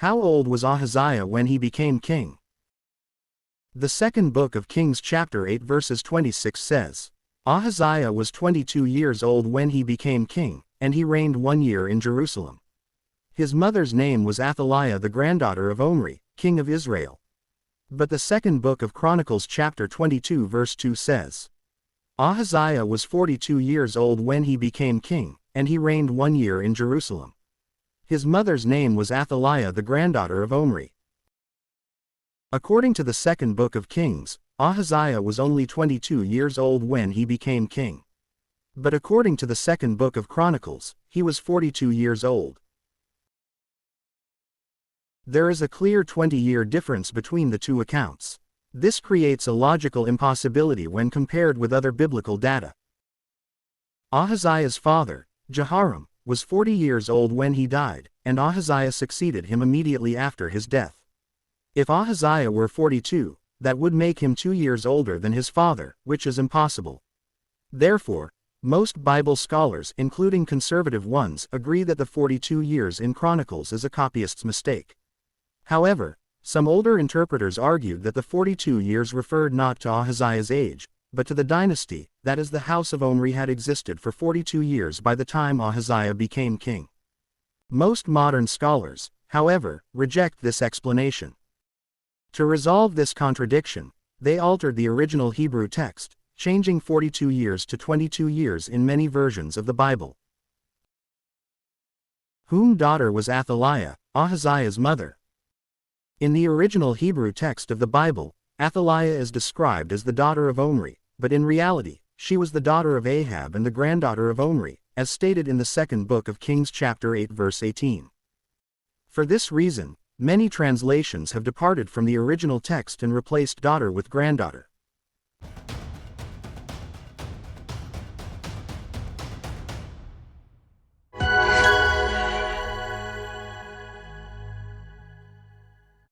How old was Ahaziah when he became king? The second book of Kings chapter 8 verses 26 says, Ahaziah was 22 years old when he became king, and he reigned 1 year in Jerusalem. His mother's name was Athaliah, the granddaughter of Omri, king of Israel. But the second book of Chronicles chapter 22 verse 2 says, Ahaziah was 42 years old when he became king, and he reigned 1 year in Jerusalem. His mother's name was Athaliah, the granddaughter of Omri. According to the second book of Kings, Ahaziah was only 22 years old when he became king. But according to the second book of Chronicles, he was 42 years old. There is a clear 20-year difference between the two accounts. This creates a logical impossibility when compared with other biblical data. Ahaziah's father, Jehoram, was 40 years old when he died, and Ahaziah succeeded him immediately after his death. If Ahaziah were 42, that would make him 2 years older than his father, which is impossible. Therefore, most Bible scholars, including conservative ones, agree that the 42 years in Chronicles is a copyist's mistake. However, some older interpreters argued that the 42 years referred not to Ahaziah's age, but to the dynasty, that is, the house of Omri had existed for 42 years by the time Ahaziah became king. Most modern scholars, however, reject this explanation. To resolve this contradiction, they altered the original Hebrew text, changing 42 years to 22 years in many versions of the Bible. Whom daughter was Athaliah, Ahaziah's mother? In the original Hebrew text of the Bible, Athaliah is described as the daughter of Omri, but in reality, she was the daughter of Ahab and the granddaughter of Omri, as stated in the second book of Kings chapter 8 verse 18. For this reason, many translations have departed from the original text and replaced daughter with granddaughter.